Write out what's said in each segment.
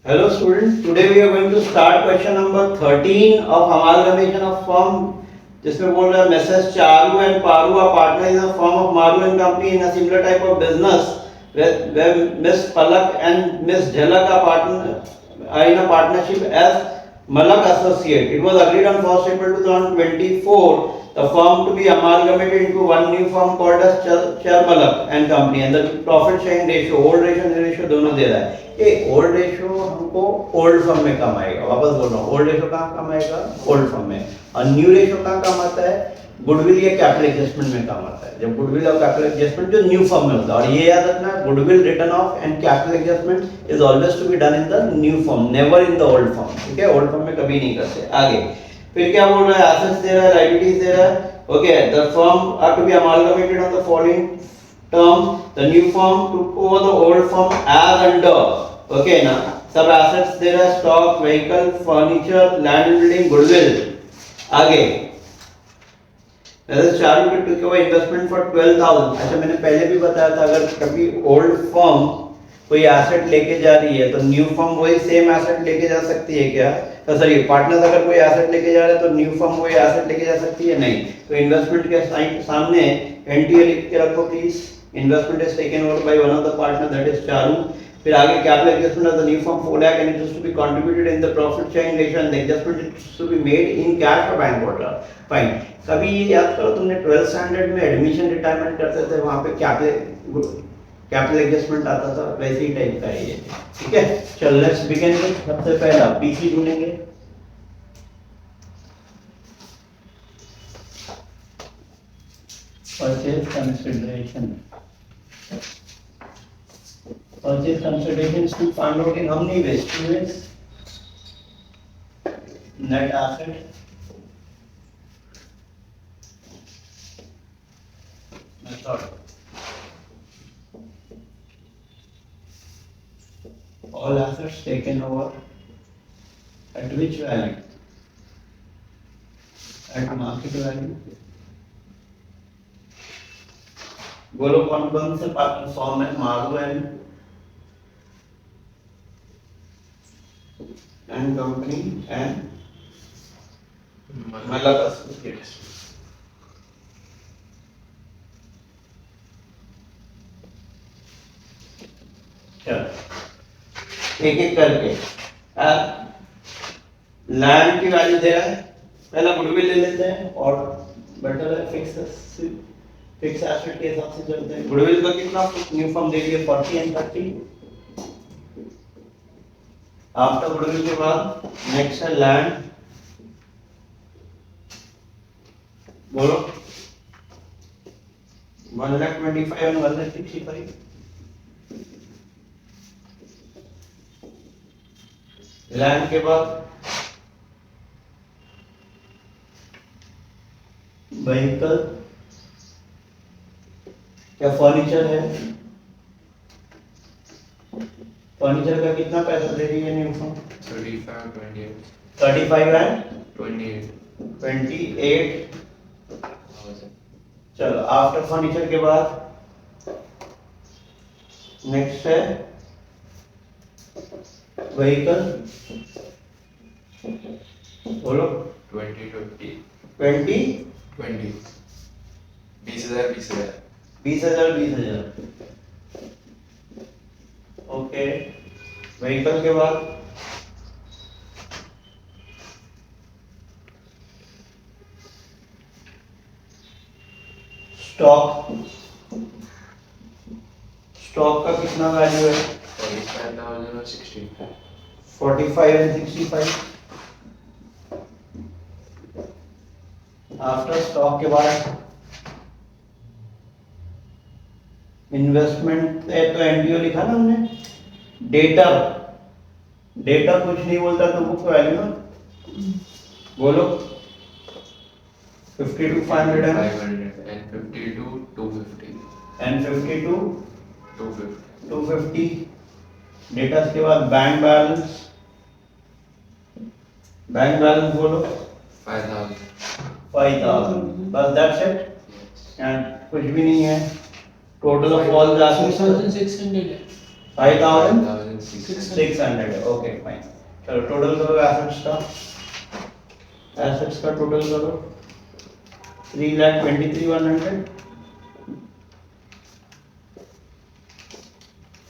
Hello students, today we are going to start question number 13 of amalgamation of firm जिसमें बोल रहा है Messrs. Charu and Paru are partner in a firm of Maru and Company in a similar type of business where Miss Palak and Miss Jhalak are partner are in a partnership as Malak Associate. It was agreed on 1st April 2024 the firm to be amalgamated into one new firm called as Char Malak and Company and the profit sharing ratio, old ratio and ratio दोनों दे रहा है. ये old ratio हमको old form में कम आएगा. वापस बोल रहा हूँ, ओल्ड रेशियो कहाँ कम आएगा? ओल्ड फॉर्म में. और न्यू रेशियो कहाँ कम आता है? गुडविल या कैपिटल एडजस्टमेंट में काम आता है. जब गुडविल और कैपिटल एडजस्टमेंट जो न्यू फॉर्म में होता है. और ये याद रखना, goodwill written off and capital adjustment is always to be done in the new form, never in the old form. ठीक है, ओल्ड फॉर्म में कभी नहीं करते. आगे फिर क्या बोल रहा है? एसेट्स दे रहा है, लायबिलिटीज दे रहा है. Okay, the firm are to be amalgamated on the following term. The new firm took over the old firm as under. Okay, now सब assets there are stock, vehicle, furniture, land and building, goodwill. आगे Mrs. Charu took over investment for 12,000. अच्छा, मैंने पहले भी बताया था, अगर कभी old firm कोई एसेट लेके जा रही है तो न्यू फर्म वही सेम एसेट लेके जा सकती है क्या? सॉरी, पार्टनर अगर कोई एसेट लेके जा रहा है तो न्यू फर्म वही एसेट लेके जा सकती है? नहीं. तो इन्वेस्टमेंट के सामने एनटीए लिख के रखो please. Investment is taken over by one of the partner, that is Charu. फिर आगे capital adjustment of the new firm 4 lakh and it is to be contributed in the profit sharing ratio and the adjustment is to be made in cash or bank order. Fine. कभी ये याद करो, तुमने 12th standard में admission retirement करते थे, वहाँ पे कैपिटल एडजस्टमेंट आता था, वैसे ही टाइप का है ये. ठीक है, चल लेट्स बिगिन विद सबसे पहला पीसी ढूंढेंगे. Purchase consideration. Purchase consideration is to find out in how many ways? 2 ways. Net asset. Method. All assets taken over at which value? At market value. बोलो कौन कौन से पार्टनर फॉर्म है? Maru and company and Malak associates. एक एक करके. Land की value दे रहा है, पहला गुडविल ले लेते हैं और बेटर है फिक्स एसेट के हिसाब से चलते हैं. गुडविल का कितना न्यू फॉर्म दे दिया? 40 एंड 30. आफ्टर गुडविल के बाद नेक्स्ट है लैंड. बोलो 1,25,000 एंड 1,65,000. लैंड के बाद व्हीकल, क्या फर्नीचर है? फर्नीचर का कितना पैसा दे रही है न्यू फर्म? 35 एंड 28. चलो, आफ्टर फर्नीचर के बाद नेक्स्ट है व्हीकल. बोलो 20,000. ओके, व्हीकल के बाद स्टॉक. स्टॉक का कितना वैल्यू है? 45 एंड 65. आफ्टर स्टॉक के बाद इन्वेस्टमेंट है तो एनडीओ लिखा ना हमने. डेटर कुछ नहीं बोलता तो बुक वैल्यू ना. बोलो 52,500 and 52,250 and 52,250. डेटा के बाद बैंक बैलेंस बोलो 5,000. बस दैट्स इट. एंड कुछ भी नहीं है. टोटल ऑफ ऑल द 6,600 है. 5,000 600 है, ओके फाइन। चलो टोटल करो एसेट्स का टोटल करो 3,23,100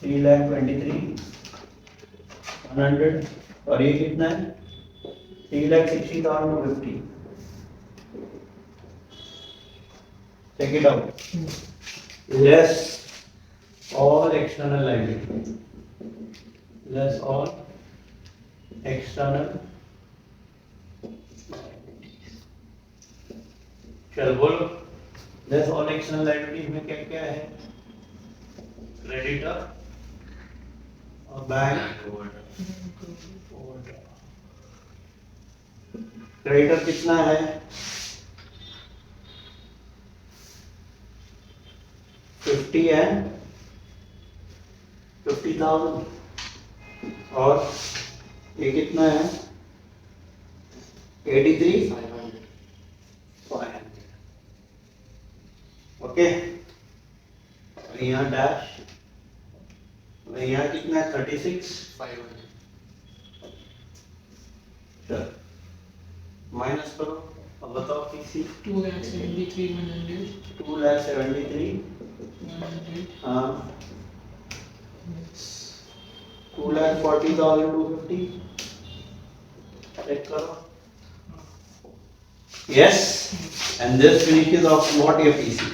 3,23,100 और ये कितना है 3,60,250। Check it out. Less all external liability. Less all external. चल बोलो लेस ऑल एक्सटर्नल लायबिलिटीज में क्या क्या है क्रेडिटर और बैंक क्रेडिटर कितना है 50 एंड 50,000 और ये कितना है 83,500 ओके और यहाँ डैश और यहाँ कितना है 36,500 चल माइनस करो अब बताओ पीसी 2,73,100 2,73,100 हाँ 2,40,250 चेक करो yes and this finishes of what your PC.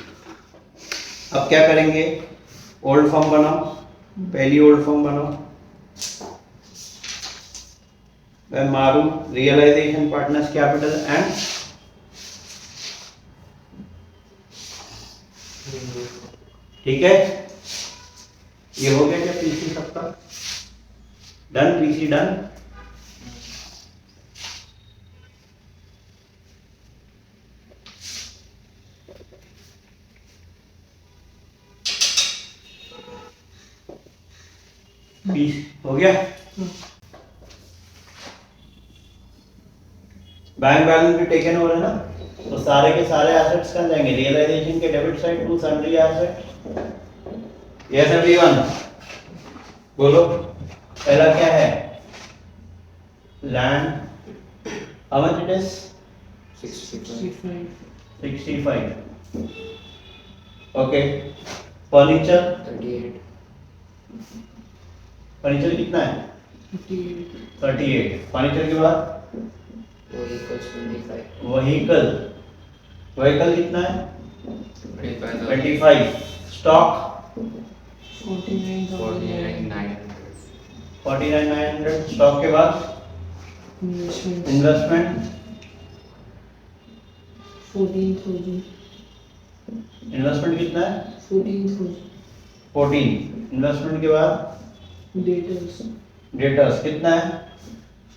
अब क्या करेंगे ओल्ड फॉर्म बनाओ पहली ओल्ड फॉर्म बनाओ मारू रियलाइजेशन पार्टनर्स कैपिटल एंड ठीक है ये हो गया क्या पीसी सबका डन पीसी डन हो गया बैंक बैलेंस भी टेकन हो रहा है ना तो सारे के सारे एसेट्स कहाँ जाएंगे रियलाइजेशन के debit side to sundry asset yes everyone बोलो पहला क्या है land how much it is 65 okay furniture furniture कितना है 38 फर्नीचर के बाद व्हीकल कितना है 25 स्टॉक 49,900 स्टॉक के बाद इन्वेस्टमेंट 14,000 इन्वेस्टमेंट कितना है 14 इन्वेस्टमेंट के बाद डेटर्स कितना है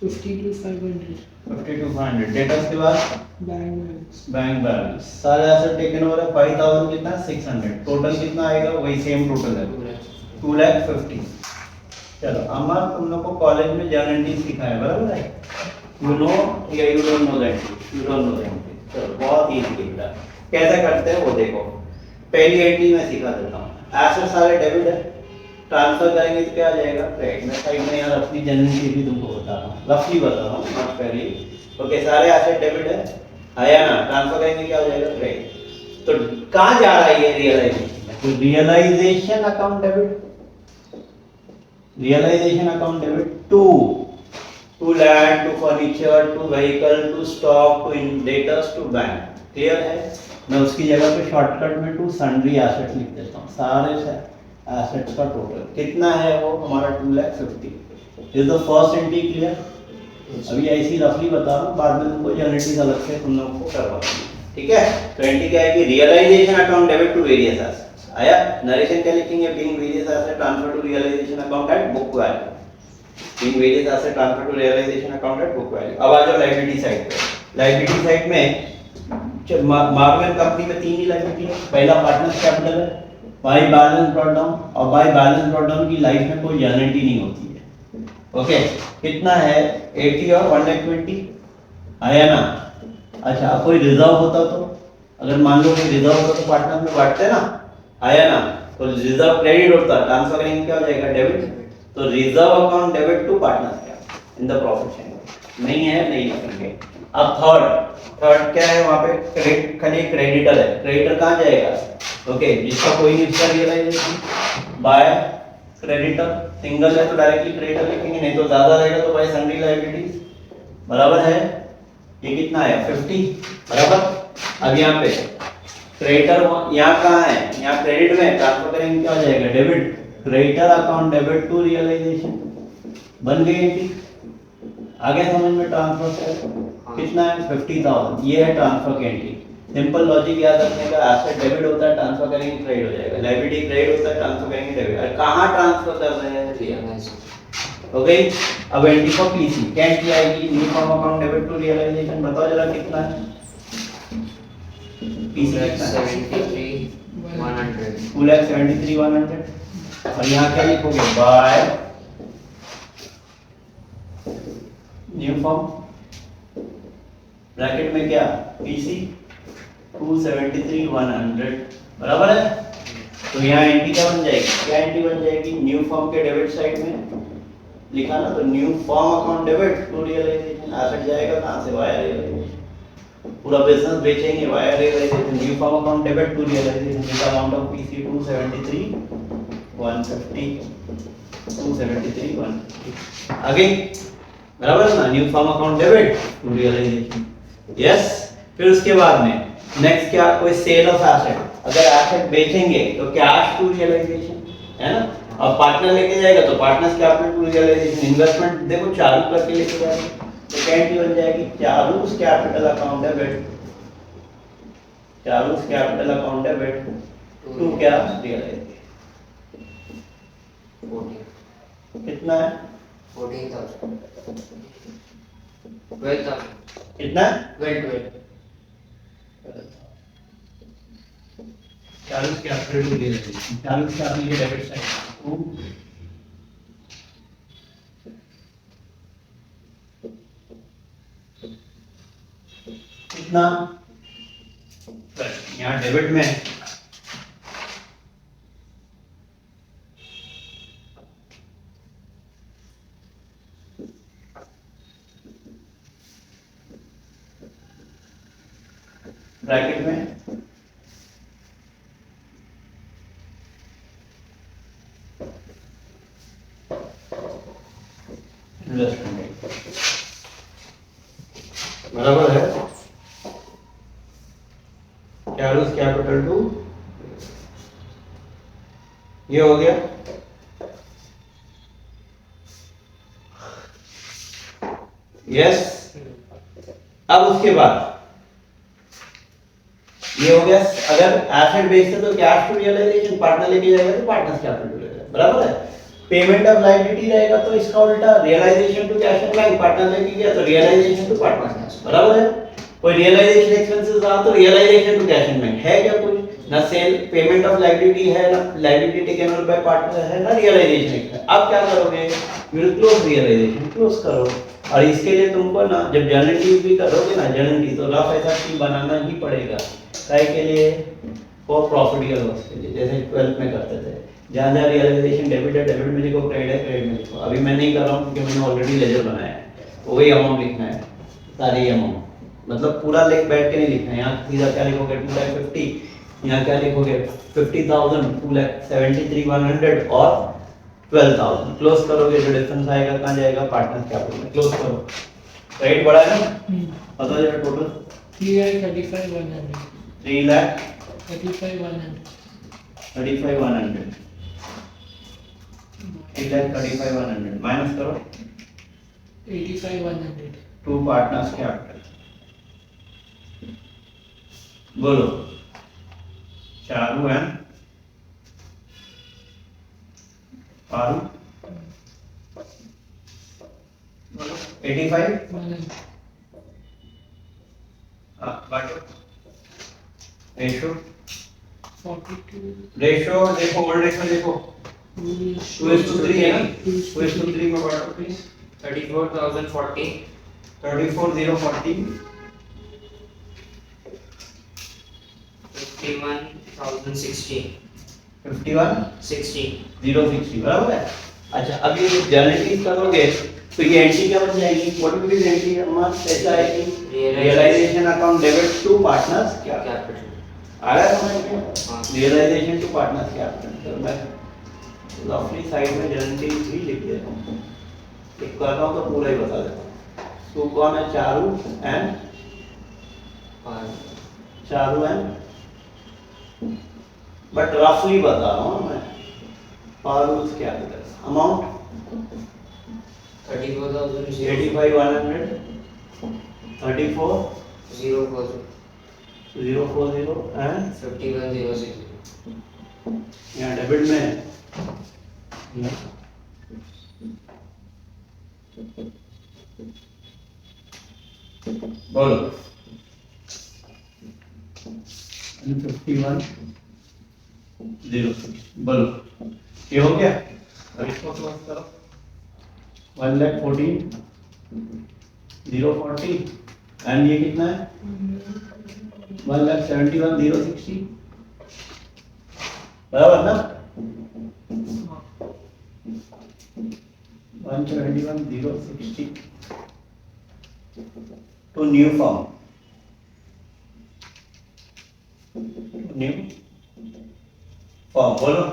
52,500 डेटर्स के बाद बैंक बैलेंस सारे एसेट टेकन हो रहा है 5,000 कितना 600 टोटल कितना आएगा वही सेम टोटल है 2,50,000 चलो अमर तुम लोग को कॉलेज में जर्नलिटी सिखाया बराबर है यू नो या यू डोंट नो दैट चलो बहुत इजी है बेटा कैसे करते हैं वो देखो पहली एंट्री में सिखा देता हूँ एसेट सारे डेबिट है ट्रांसफर करेंगे तो क्या आ जाएगा क्रेडिट में साइड में यार अपनी जनरल भी तुमको बता रहा हूँ रफली बता रहा हूँ नॉट पहले ओके सारे एसेट डेबिट है आया ना ट्रांसफर करेंगे क्या हो जाएगा क्रेडिट तो कहाँ जा रहा है ये रियलाइजेशन तो realisation account debit to land to furniture to vehicle to stock to debtors to bank clear है मैं उसकी जगह पे शॉर्टकट में टू सन्ड्री एसेट लिख देता हूँ सारे एसेट्स का टोटल कितना है वो हमारा 2,50,000 is the first entry clear अभी ऐसी रफली बता रहा हूँ बाद में तुमको जनरेटिव अलग से तुम लोगों को करवा ठीक है तो एंट्री क्या है कि realisation account debit to various assets आया नरेशन क्या लिखेंगे being various asset transfer to realisation account at book value being various asset transfer to realisation account at book value अब आ जाओ लायबिलिटी साइड पे लायबिलिटी साइड में Marvel company में तीन ही लायबिलिटी है पहला पार्टनर्स कैपिटल है बाय बैलेंस ब्रॉट डाउन और बाय बैलेंस ब्रॉट डाउन की लाइफ में कोई गारंटी नहीं होती है ओके कितना है 80 और 120 आया ना अच्छा कोई रिजर्व होता तो अगर मान लो कोई रिजर्व होता तो पार्टनर में बांटते ना आया ना तो रिजर्व क्रेडिट होता ट्रांसफर करेंगे क्या हो जाएगा डेबिट तो reserve account debit to partners cap in the profit sharing नहीं है, नहीं लिखेंगे। अब थर्ड क्या है वहां पे, खाली क्रेडिटर है। क्रेडिटर कहाँ जाएगा? ओके, जिसका कोई नहीं उसका रियलाइजेशन बाय क्रेडिटर, सिंगल है तो डायरेक्टली क्रेडिटर लिखेंगे, नहीं तो ज्यादा रहेगा तो बाय सन्ड्री लायबिलिटीज, बराबर है। ये कितना आया 50, बराबर। अब यहाँ पे क्रेडिटर यहाँ कहाँ है, यहाँ क्रेडिट में ट्रांसफर करेंगे, क्या हो जाएगा debit, creditor account debit to realisation, बन गई एंट्री। आगे समझ में ट्रांसफर कितना है 50,000, ये है ट्रांसफर की एंट्री। सिंपल लॉजिक याद रखने का, एसेट डेबिट होता है ट्रांसफर करेंगे क्रेडिट हो जाएगा, लायबिलिटी क्रेडिट होता है ट्रांसफर करेंगे डेबिट। और कहाँ ट्रांसफर कर रहे हैं, रियलाइजेशन। हो गई। अब एंट्री फॉर पीसी क्या एंट्री आएगी, new form account debit to realisation, बताओ जरा कितना है पीसी कितना है 73,100। 2,73,100। और यहाँ क्या लिखोगे, बाय न्यू फॉर्म ब्रैकेट में क्या पीसी 273,100, बराबर है। तो यहाँ एंट्री क्या बन जाएगी, क्या एंट्री बन जाएगी, न्यू फॉर्म के डेबिट साइड में लिखा ना, तो new form account debit to realisation, asset जाएगा कहाँ से, वाया रियलाइजेशन, पूरा बिजनेस बेचेंगे via realisation, new form account debit to realisation, with amount of PC 273,150, 273,150 आगे, बराबर ना, new form account debit to realisation, yes. फिर उसके बाद में नेक्स्ट क्या, कोई सेल ऑफ एसेट, अगर एसेट बेचेंगे तो कैश टू रियलाइजेशन, है ना। अब पार्टनर लेके जाएगा तो partners capital to realisation, investment देखो चालू करके लेके जाएगा तो क्या एंट्री बन जाएगी, चालूस कैपिटल अकाउंट डेबिट, चालूस कैपिटल अकाउंट डेबिट टू क्या रियलाइजेशन। कितना है 14,000। 12,000। कितना है 12,000। चालूस कैपिटल टू रियलाइजेशन, चालूस कैपिटल के डेबिट साइड कितना, यहाँ डेबिट में ब्रैकेट में इन्वेस्टमेंट, बराबर है। चालूस कैपिटल टू, ये हो गया। यस। अब उसके बाद ये हो गया, अगर एसेट बेचते तो कैश टू रियलाइजेशन, पार्टनर लेके जाएगा तो पार्टनर्स कैपिटल टू रियलाइजेशन, बराबर है। पेमेंट ऑफ लायबिलिटी रहेगा तो इसका उल्टा, realisation to cash and bank, partner लेके गया तो रियलाइजेशन टू पार्टनर्स, बराबर है। कोई रियलाइजेशन एक्सपेंसेस रहा तो realisation to cash and bank, है क्या कुछ, ना सेल पेमेंट ऑफ लायबिलिटी है, ना liability taken over by partner है, ना रियलाइजेशन एक्सपेंस। अब क्या करोगे, you will close realisation, close करो। और इसके लिए तुमको ना जब जर्नल एंट्री भी करोगे ना, जर्नल एंट्री तो रफ ऐसा शीट बनाना ही पड़ेगा, काय के लिए, फॉर प्रॉफिट या लॉस के लिए, जैसे 12th में करते थे, जहाँ जहाँ रियलाइजेशन डेबिट है डेबिट में लिखो, क्रेडिट है क्रेडिट में लिखो। अभी मैं नहीं कर रहा हूँ क्योंकि मैंने ऑलरेडी लेजर बनाया है, वही अमाउंट लिखना है, सारी अमाउंट, मतलब पूरा लेख बैठ के नहीं लिखना है। यहाँ सीधा क्या लिखोगे 2,50,000, यहाँ क्या लिखोगे 50,000, 2,73,100 और 12,000, क्लोज करोगे, जो डिफरेंस आएगा कहाँ जाएगा, पार्टनर कैपिटल में, क्लोज करो। राइट बड़ा है ना, बताओ जरा टोटल 3,35,100, 3,35,100, 3,35,100 माइनस करो 85,100, टू पार्टनर्स कैपिटल, बोलो चारू एंड पारू, बोलो 85, 100, बाटो रेशो, 42, देखो ओल्ड रेशो देखो 2:3 है ना, 2:3 में बांटो प्लीज, 34,040। 34,040, 51,060। 51,060 बराबर है। अच्छा, अब ये जर्नलिस्ट करोगे तो ये एंट्री क्या बन जाएगी? What will be the entry? अम्मा ऐसा आएगी, realisation account debit to partners क्या कैपिटल। आ रहा है समझ में? हाँ। Realisation to partners capital. तो मैं अपनी साइड में जर्नलिस्ट भी लिख देता हूँ, एक करता हूँ तो पूरा ही बता देता हूँ। तो कौन है? चारू एंड बट रफली बता रहा हूँ मैं। पारूस कैपिटल अमाउंट 34,000 85,100 34 040 एंड 51,060 यहाँ डेबिट में है। बोलो 51 0 बोलो, ये हो गया? अब इसको क्लोज करो। 1,14,040 एंड ये कितना है? 1,71,060 बराबर ना? 171,060 to new firm. New firm, बोलो।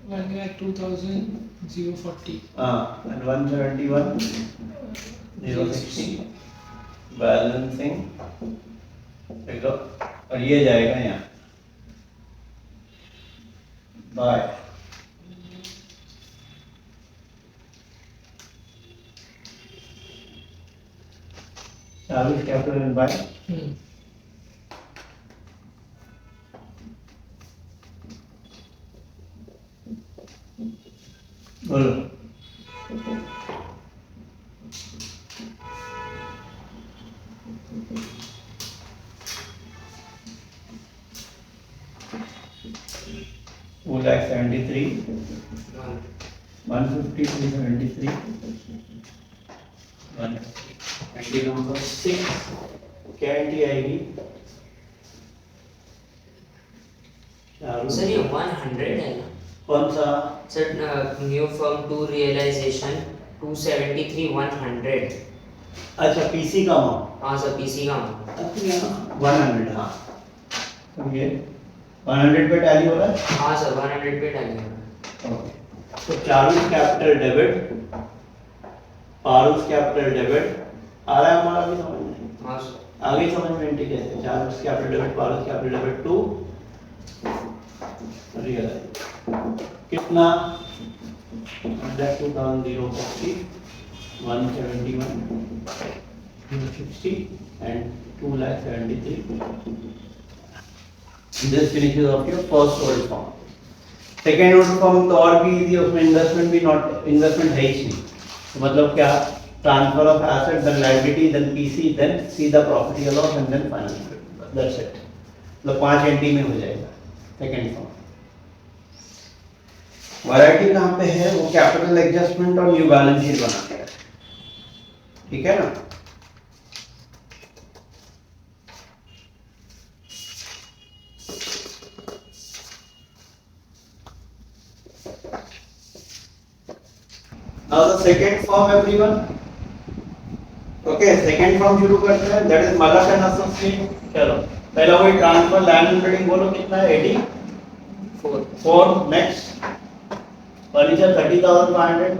1,02,040. and 171,060 बैलेंसिंग देखो, और ये जाएगा यहाँ बाय चालीस कैपिटल एंड बाय बोलो। Two lakh 73, 150 to 73, 150 number 6 क्या एंट्री आएगी? सर ये 100 है ना? कौन सा? Sir new firm to realisation 273,100। अच्छा, पीसी का अमाउंट। हाँ सर, पीसी का 100, हाँ तो ये 100 पे टैली हो रहा है। हाँ सर 100 पे डालिए। ओके, तो चारूस कैपिटल डेबिट, पारूस कैपिटल डेबिट आ रहा है हमारा भी समझ में? हाँ सर। आगे समझ में एंट्री कैसे? चारूस कैपिटल डेबिट, पारूस कैपिटल डेबिट टू रियलाइज कितना? 102,040 171,060 and 2,73. This finishes off your first old form. Second old form तो और भी इजी, उसमें इन्वेस्टमेंट भी नॉट इन्वेस्टमेंट है ही नहीं। तो मतलब क्या? Transfer of asset, then liability, then PC, then see the property loss and then financial. That's it. मतलब 5 एंट्री में हो जाएगा सेकंड फॉर्म। वैरायटी कहाँ पे है? वो कैपिटल एडजस्टमेंट और न्यू बैलेंस शीट बनाते हैं, ठीक है ना? Now the second form everyone. Okay, second form शुरू करते हैं, that is Malak and Associate। चलो पहला वही ट्रांसफर लैंड एंड बिल्डिंग बोलो कितना है? 84। Next furniture 30,500,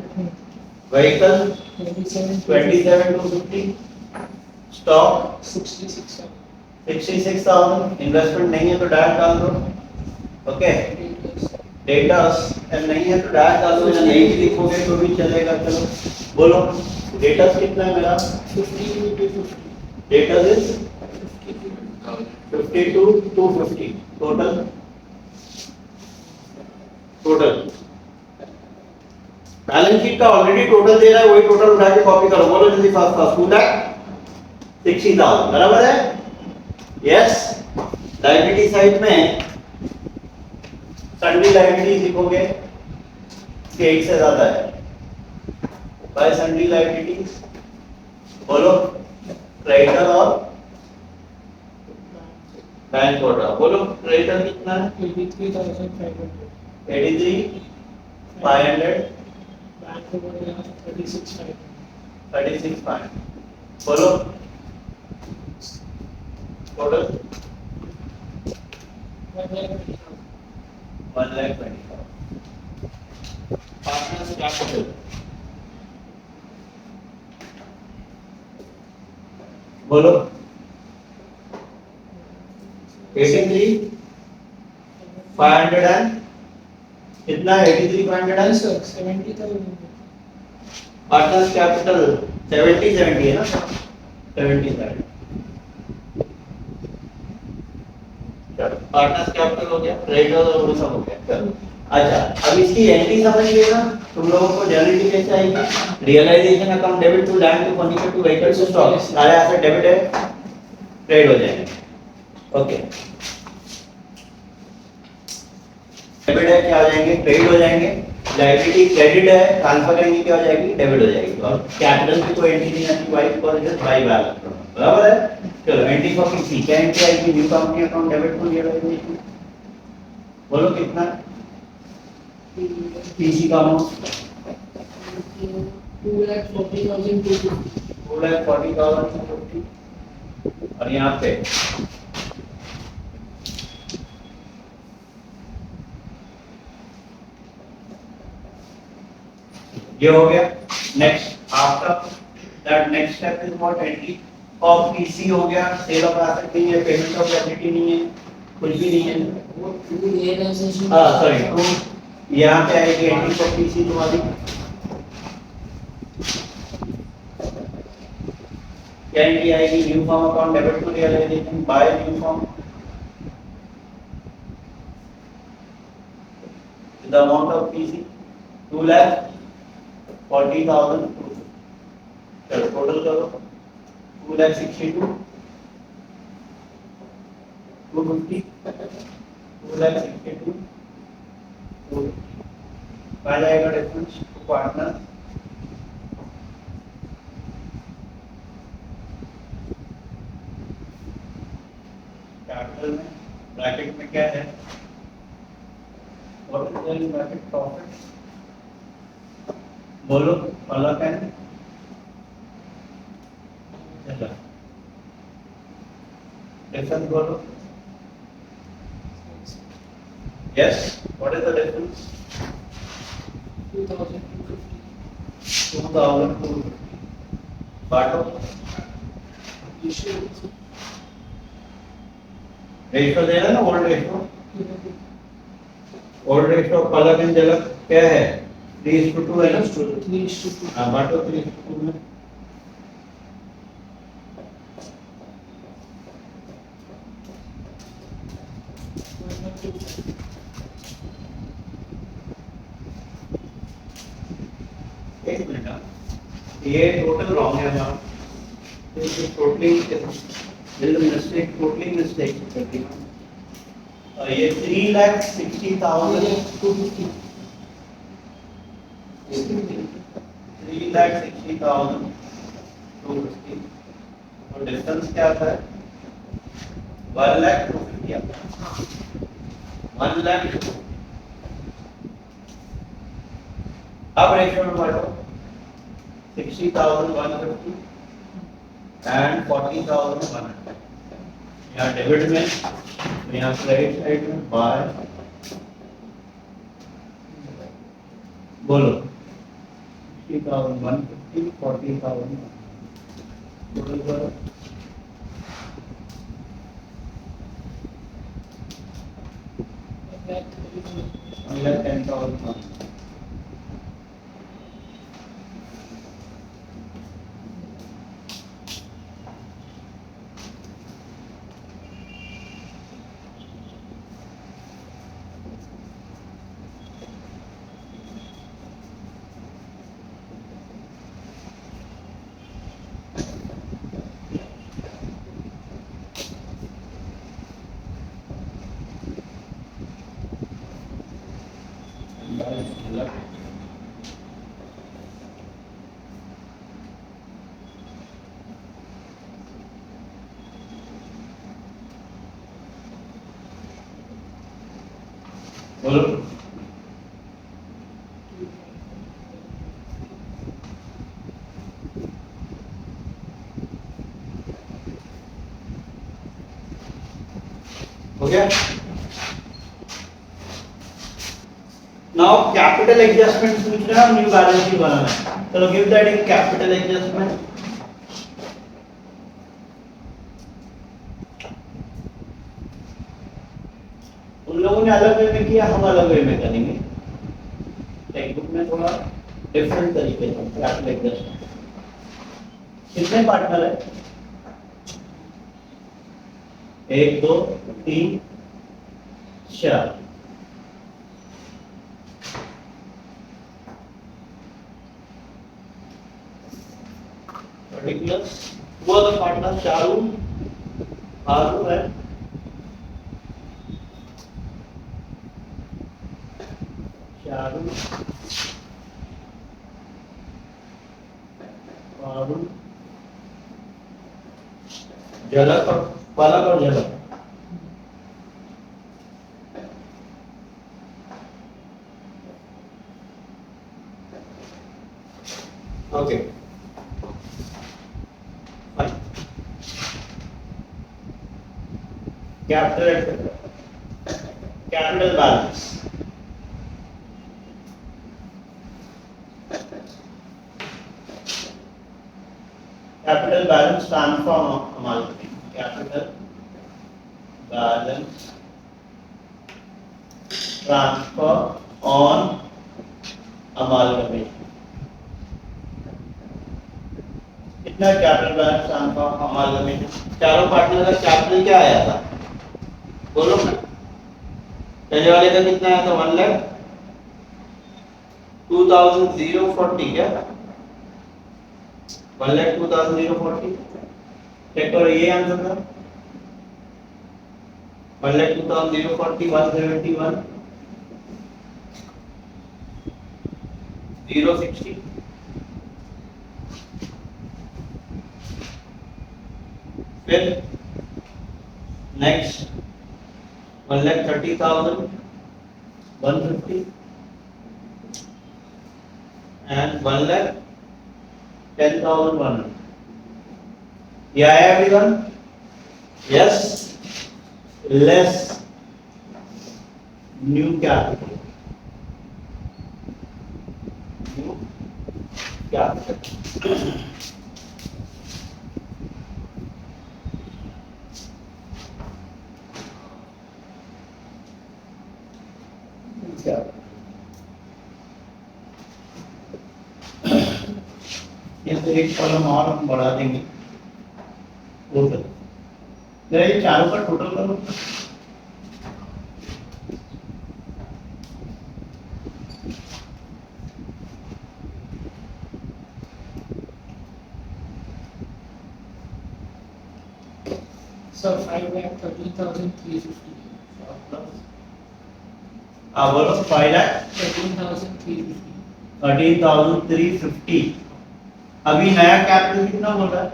vehicle 27,250, stock 66,000, investment नहीं है तो डायरेक्ट डाल दो। ओके, डेटास नहीं है तो डायरेक्ट डाल दो, या नहीं भी लिखोगे तो भी चलेगा। चलो बोलो, डेटास कितना है मेरा? 52,250. Datas is 52,250 total. Balance sheet का ऑलरेडी टोटल दे रहा है, वही टोटल उठा के कॉपी करो। बोलो जल्दी फास्ट फास्ट। 2,60,000 बराबर है? यस। लायबिलिटी साइड में सन्ड्री लायबिलिटीज लिखोगे कि 1 से ज्यादा है। बाय सन्ड्री लायबिलिटीज बोलो, क्रेडिटर और बैंक ऑर्डर। बोलो क्रेडिटर कितना है? 83,500. 83,500 बैंक को बोलेगा 36,500. 36,500. बोलो टोटल 1,20,000. 1,20,000. पार्टनर्स कैपिटल बोलो 83,500 एंड कितना है 83,500 एंड Sir, 70,000. पार्टनर्स कैपिटल 70 है ना 77 चलो पार्टनर्स कैपिटल हो गया क्रेडिटर्स और वो सब हो गया चलो अच्छा अब इसकी एंट्री समझिए ना तुम लोगों को जर्नलिटी कैसे आएगी realisation account debit to land to furniture to vehicle to stock सारे ऐसे डेबिट है क्रेडिट हो जाएंगे ओके डेबिट है क्या हो जाएंगे क्रेडिट हो जाएंगे लायबिलिटी क्रेडिट है ट्रांसफर करेंगे क्या हो जाएगी डेबिट हो जाएगी और कैपिटल की कोई एंट्री नहीं आती why because it is by balance बराबर है चलो एंट्री फॉर पीसी क्या एंट्री आएगी new company account debit to realisation बोलो कितना पीसी का अमाउंट 2,40,250. 2,40,250 और यहाँ पे ये हो गया next after that next step is what entry of PC हो गया सेल ऑफ एसेट नहीं है पेमेंट ऑफ लायबिलिटी नहीं है कुछ भी नहीं है वो टू रियलाइजेशन हां सॉरी टू यहाँ पे आएगी एंट्री ऑफ पीसी तुम्हारी क्या एंट्री आएगी new form account debit to realisation by new form the amount of PC 2,40,000 चलो टोटल करो 2,62,250 2,62,250 कहाँ जाएगा डिफरेंस टू पार्टनर कैपिटल में ब्रैकेट में क्या है what is there in bracket profit बोलो अलग है चलो डिफरेंस बोलो yes what is the difference 2,250. 2,250 बांटो रेशियो देना ना ओल्ड रेशियो अलग एंड अलग क्या है 3:2 है ना 3:2. हाँ बांटो 3:2 में एक मिनट ये टोटल रॉन्ग है हमारा टोटली टोटली मिस्टेक ये 3,60,000 250. 3,60,250 और डिफरेंस क्या आता है 1,02,50 आता है 1,00,000 अब रेशियो में बांटो 60,150 एंड 40,100 यहाँ डेबिट में यहाँ क्रेडिट साइड में बाय बोलो 60,150 40,000 टोटल करो Like 10,000 बोलो हो गया? नाउ कैपिटल एडजस्टमेंट पूछ रहा है, न्यू बैलेंस शीट बनाना है। चलो give that in capital adjustment. उन लोगों ने अलग वे में किया, हम अलग वे में करेंगे। टेक्स्ट में थोड़ा डिफरेंट तरीके से कैपिटल एडजस्टमेंट। कितने पार्टनर है? 1 2 3 4। particulars who are the partners? Charu, Haru and Charu, Haru, Jalak और पलक और झलक। Okay. Fine. Capital balance. Capital balance transfer amalgamation. Capital balance transfer on amalgamation. कितना कैपिटल बैलेंस ट्रांसफर अमालगमेशन? चारों partner का capital क्या आया था? बोलो। पहले वाले का कितना आया था? 1 लाख 2040 क्या? 1 लाख 2040। चेक करो, ये आंसर था 1 लाख 2040 171 060। फिर नेक्स्ट 1,30,000 150 and 1,10,100। ये आया everyone? Yes. Less new capital, new capital. ये तो एक कॉलम और हम बढ़ा देंगे टोटल। जरा ये चारों का टोटल करो। Sir, 5,30,350. बोलो 13,350. 5,13,350। अभी नया कैपिटल कितना बोल रहा है?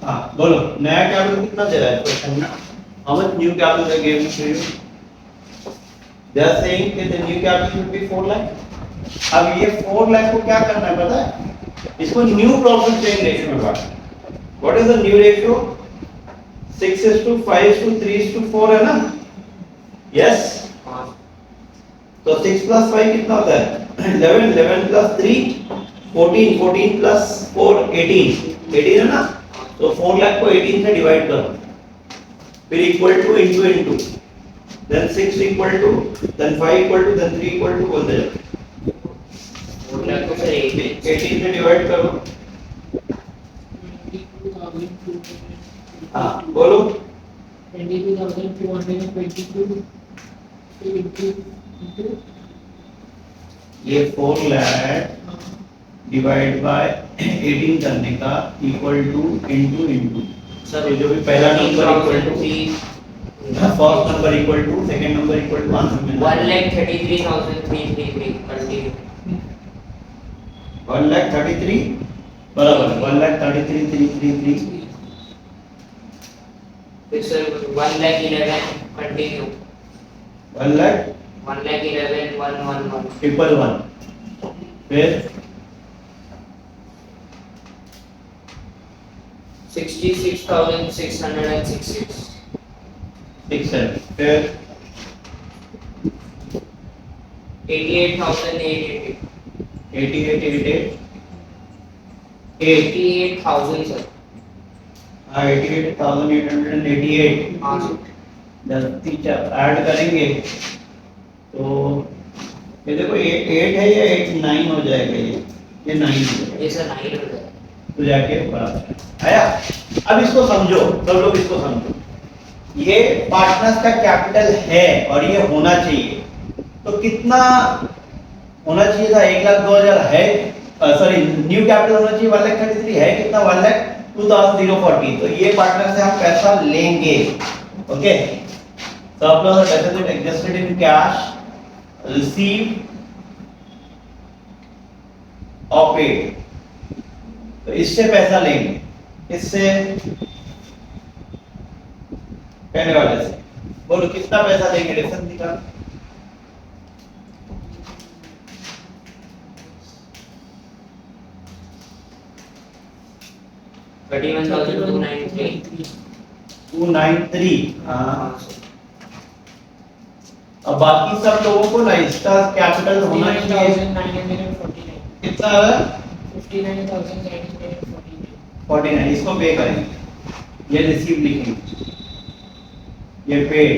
हाँ बोलो, नया कैपिटल कितना दे रहा है क्वेश्चन में? How much new capital they gave to you? They are saying that the new capital should be 4 lakh. अब ये 4 लाख को क्या करना है पता है? इसको न्यू प्रॉफिट शेयरिंग रेशियो में बांटना। What is the new ratio? 6:5:3:4 है ना? Yes. तो 6 plus 5 कितना होता है? 11, 11 plus 3 14, 14 plus 4 18, 18 है ना? तो 4 लाख को 18 से डिवाइड करो, फिर equal to into into, then 6 equal to, then 5 equal to, then 3 equal to बोलते जाओ। 4 लाख को सर 18 से डिवाइड करो। 22,222. हाँ बोलो। 22,222 into ये 4 लाख डिवाइड बाय 18 करने का equal to into into. Sir ये जो भी पहला number equal to, first number equal to, second number equal to 1,33,333 continue. 1,33 बराबर 1,33,333 फिर सर 1,11,000 कंटिन्यू 1,11,111 1,11,111 फिर 66,666 67 फिर 88,888 88,888 88,000 सर 88,888 हाँ सर जल्दी ऐड करेंगे तो ये देखो 8 है या 89 हो जाएगा ये 9 हो जाएगा ये सर 9 हो जाएगा तो जाके बराबर आया। अब इसको समझो, सब लोग इसको समझो। ये पार्टनर्स का कैपिटल है और ये होना चाहिए, तो कितना होना चाहिए था? 1,02,000 है, सॉरी न्यू कैपिटल होना चाहिए 1,33 है कितना? 1,02,040। तो ये पार्टनर से हम पैसा लेंगे। Okay, surplus or deficit adjusted in cash received or paid। तो इससे पैसा लेंगे, इससे पहले वाले से बोलो कितना पैसा लेंगे? डिफरेंस निकाल। 31,293 293। हाँ, हाँ सर अब बाकी सब लोगों को ना इसका कैपिटल होना चाहिए 59,949 कितना है? 59,949 49। इसको पे करेंगे, ये रिसीव लिखेंगे, ये पेड।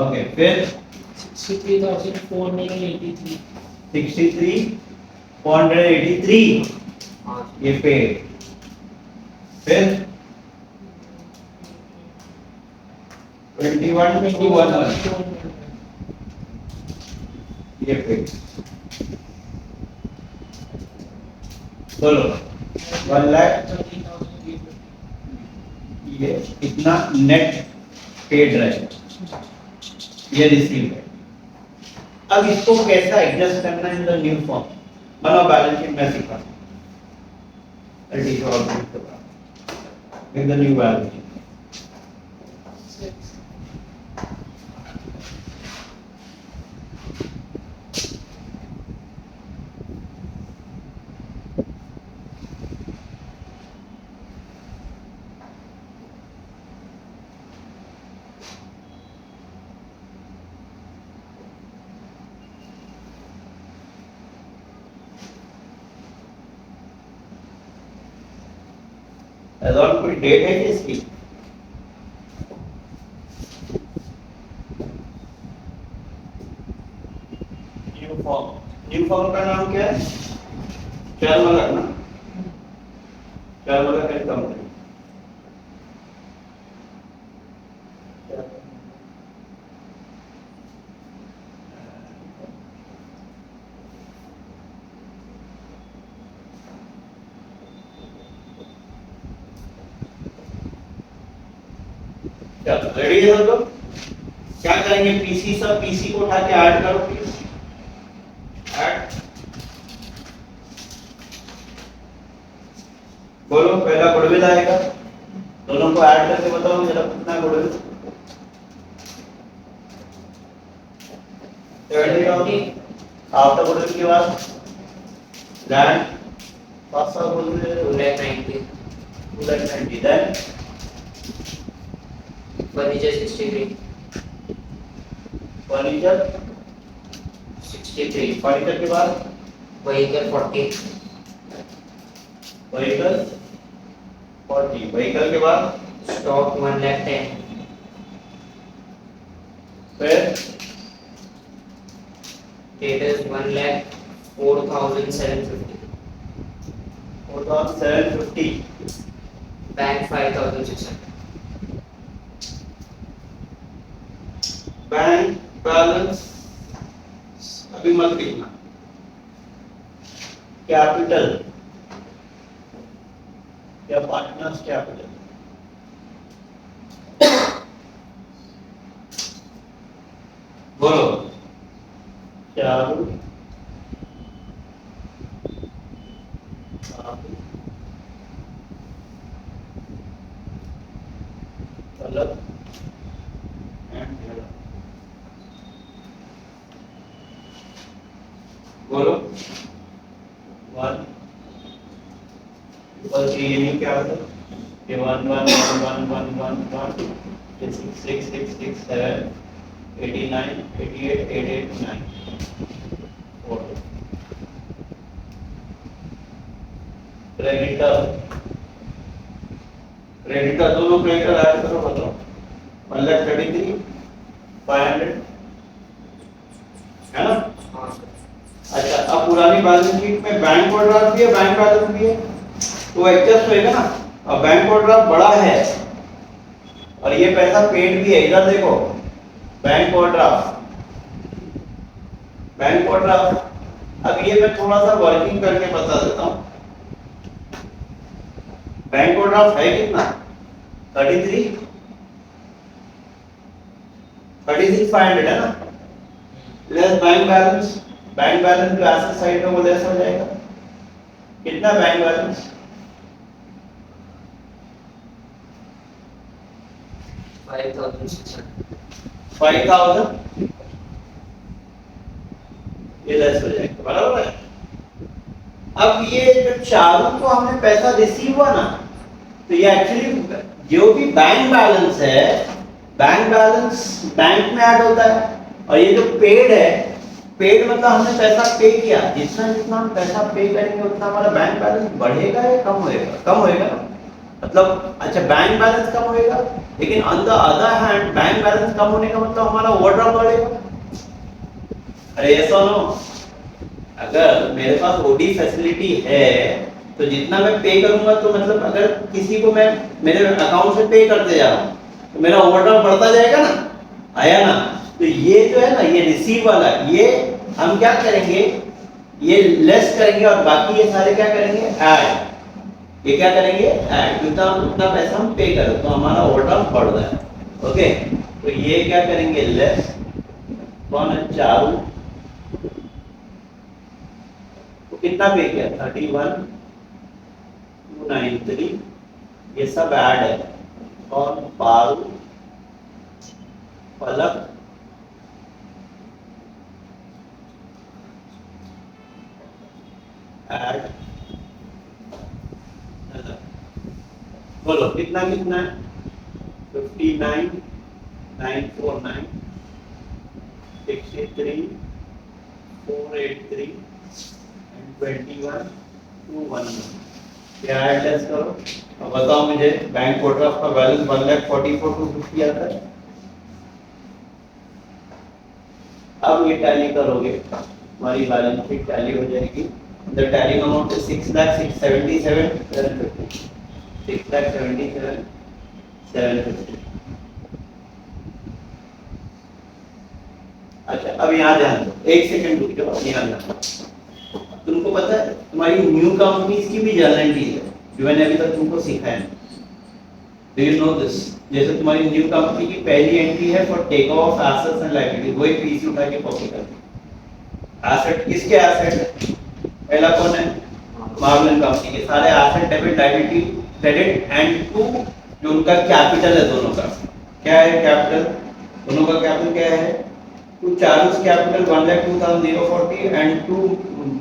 ओके, फिर 63,483 63,483 हाँ ये पेड। फिर 21,211 ये पेड। बोलो 1,00,000 ये इतना नेट पेड रहे, ये रिसीव है। अब इसको कैसा एडजस्ट करना इन द न्यू फॉर्म? बना बैलेंस शीट में सीखा इन द न्यू बैलेंस शीट। और कोई डेट है क्या इसकी? न्यू फॉर्म का नाम क्या है? चरमलक ना, चरमलक एंड कंपनी। चलो रेडी है सब लोग? क्या करेंगे? पीसी सब पीसी को उठा के ऐड करो प्लीज। ऐड बोलो, पहला गुडविल आएगा, दोनों को ऐड करके बताओ जरा कितना गुडविल? 70,000। आफ्टर गुडविल के बाद land 500 goodwill 290 290। Then furniture 63 furniture 63 furniture के बाद व्हीकल 40 व्हीकल 40 व्हीकल के बाद स्टॉक 110 फिर डेटर्स 1,04,750 4750 बैंक 5,600 बैंक बैलेंस अभी मत लिखना। कैपिटल या पार्टनर्स कैपिटल बोलो। चालू पलक एंड झलक। बोलो 1 बस ये नहीं क्या होता ये 1 1 1 1 1 1 1 6 6 6 6 7 89 88 88 9 4 क्रेडिटर क्रेडिटर दोनों क्रेडिटर ऐड करो बताओ 1,33 500 है ना। हाँ सर। अच्छा अब पुरानी बैलेंस शीट में बैंक ओवरड्राफ्ट भी है बैंक बैलेंस भी है तो एडजस्ट होएगा ना। अब बैंक ओवरड्राफ्ट बड़ा है और ये पैसा पेड भी है इधर देखो बैंक ओवरड्राफ्ट अब ये मैं थोड़ा सा वर्किंग करके बता देता हूँ। बैंक ओवरड्राफ्ट है कितना 33 36,500 है ना लेस बैंक बैलेंस जो एसेट साइड में वो लेस हो जाएगा कितना बैंक बैलेंस 5,000 ये लेस हो जाएगा बराबर है। अब ये जो चारों को हमने पैसा रिसीव हुआ ना तो ये एक्चुअली जो भी बैंक बैलेंस है बैंक बैलेंस बैंक में ऐड होता है और ये जो पेड है पेड मतलब हमने पैसा पे किया जितना जितना हम पैसा पे करेंगे उतना हमारा बैंक बैलेंस बढ़ेगा या कम होएगा ना मतलब अच्छा बैंक बैलेंस कम होएगा लेकिन on the other hand bank balance कम होने का मतलब हमारा ओवरड्राफ्ट बढ़ेगा। अरे ऐसा नो अगर मेरे पास ओडी फैसिलिटी है तो जितना मैं पे करूंगा तो मतलब अगर किसी को मैं मेरे अकाउंट से पे करते जा रहा हूं तो मेरा ओवरड्राफ्ट बढ़ता जाएगा ना आया ना। तो ये जो है ना ये रिसीव वाला ये हम क्या करेंगे ये लेस करेंगे और बाकी ये सारे क्या करेंगे ऐड ये क्या करेंगे ऐड जितना उतना पैसा हम पे करें तो हमारा ओवरड्राफ्ट बढ़ रहा है। ओके तो ये क्या करेंगे लेस कौन है चारू तो कितना पे किया 31,293 ये सब ऐड है और पारू पलक ऐड बोलो कितना कितना है 59,949 63 483 and 21,211 क्या एडजस्ट करो अब बताओ मुझे बैंक ओवरड्राफ्ट का बैलेंस 1,44,250 आता है। अब ये टैली करोगे हमारी बैलेंस शीट टैली हो जाएगी द टैली अमाउंट इज 6,77,750 6,77,750। अच्छा अब यहाँ ध्यान दो एक सेकंड रुक जाओ ध्यान रखो तुमको पता है तुम्हारी न्यू कंपनीज की भी जर्नल एंट्री है जो मैंने अभी तक तुमको सिखाया है। डू यू नो दिस जैसे तुम्हारी न्यू कंपनी की पहली एंट्री है for take off assets and liabilities वही पीसी उठा के कॉपी कर एसेट किसके एसेट है पहला कौन है मार्वलन कंपनी के सारे asset debit liability credit and to जो उनका कैपिटल है दोनों का क्या है कैपिटल दोनों का कैपिटल क्या है to Charles capital 1,02,040 and to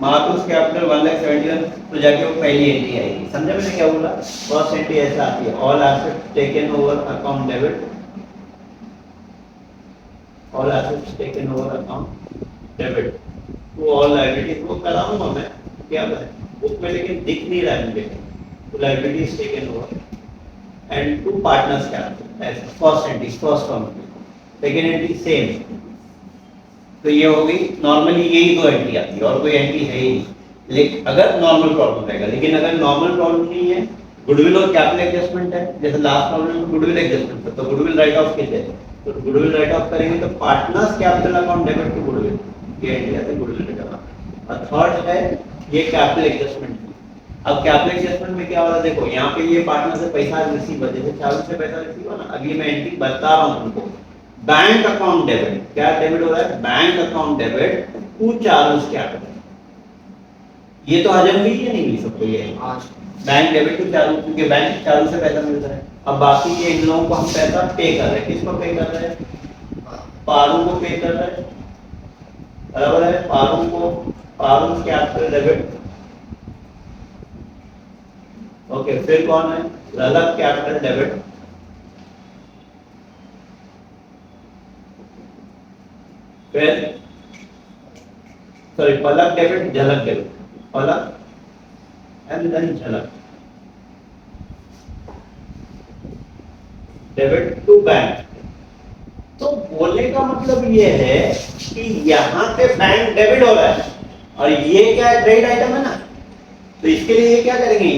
Marvel's capital 1,71,000 तो जाके वो पहली एंट्री आएगी समझे मैंने क्या बोला फर्स्ट एंट्री ऐसा आती है all assets taken over account debit all assets taken over account debit to all liabilities वो कराऊंगा मैं क्या है बुक में लेकिन दिख नहीं रहा है मुझे तो liabilities taken over and to partners capital ऐसा first entry first company second entry same तो ये हो गई नॉर्मली यही दो एंट्री आती है और कोई एंट्री है ही नहीं लेकिन अगर नॉर्मल प्रॉब्लम रहेगा लेकिन अगर नॉर्मल प्रॉब्लम नहीं है गुडविल और कैपिटल एडजस्टमेंट है जैसे लास्ट प्रॉब्लम में गुडविल एडजस्टमेंट तो गुडविल राइट ऑफ के थे तो गुडविल राइट ऑफ करेंगे तो partners capital account debit to goodwill ये एंट्री आती है गुडविल राइट ऑफ और थर्ड है ये कैपिटल एडजस्टमेंट अब कैपिटल एडजस्टमेंट में क्या होता है देखो यहाँ पे ये पार्टनर से पैसा रिसीव है जैसे चालू से पैसा रिसीव हुआ ना अभी मैं एंट्री बता रहा हूँ तुमको बैंक अकाउंट डेबिट क्या डेबिट हो रहा है bank account debit to Charles capital ये तो हजम हुई या नहीं हुई सबको ये हाँ बैंक डेबिट टू चार्ल्स क्योंकि बैंक चार्ल्स से पैसा मिलता है अब बाकी ये इन लोगों को हम पैसा पे कर रहे हैं, किसको पे कर रहे हैं? पारू को पे कर रहे हैं, बराबर है। Paru capital debit, okay. फिर कौन है? ललक कैपिटल डेबिट, फिर सॉरी पलक डेबिट, झलक डेबिट, पलक एंड देन झलक डेबिट टू बैंक। तो बोलने का मतलब ये है कि यहाँ पे बैंक डेबिट हो रहा है और ये क्या है? क्रेडिट आइटम है ना। तो इसके लिए ये क्या करेंगे?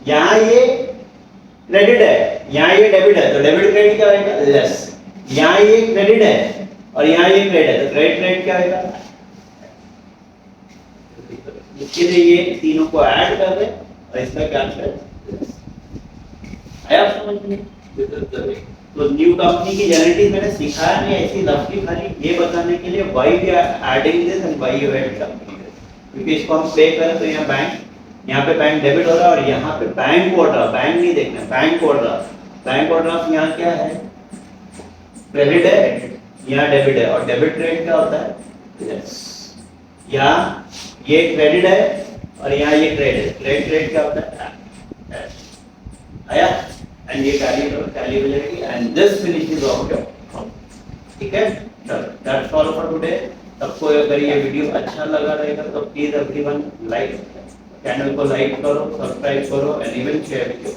यहाँ ये क्रेडिट है, यहाँ ये डेबिट है, तो डेबिट क्रेडिट क्या होगा? लेस। यहाँ ये क्रेडिट है और यहाँ ये क्रेडिट है, तो क्रेडिट क्रेडिट क्या होगा? इसके लिए ये तीनों को ऐड कर दे और इसका कैंसिल। आया समझ में? तो न्यू कंपनी की जेनेटिक मैंने सिखाया नहीं, ऐसी रफली खाली ये बताने के लिए why we are adding this and why you add company, क्योंकि इसको हम पे करें तो यहाँ पे बैंक डेबिट हो रहा है और यहाँ पे बैंक ओवरड्राफ्ट, बैंक नहीं देखना, बैंक ओवरड्राफ्ट यहाँ क्या है? क्रेडिट है, यहाँ डेबिट है। और डेबिट क्रेडिट क्या होता है? यहाँ ये क्रेडिट है और यहाँ ये क्रेडिट क्या होता है? आया? एंड ये टैली हो जाएगी and this finishes of your, ठीक है। चलो दैट्स ऑल फॉर टुडे। सबको अगर ये वीडियो अच्छा लगा रहेगा तो प्लीज एवरीवन लाइक, चैनल को लाइक करो, सब्सक्राइब करो and even share with your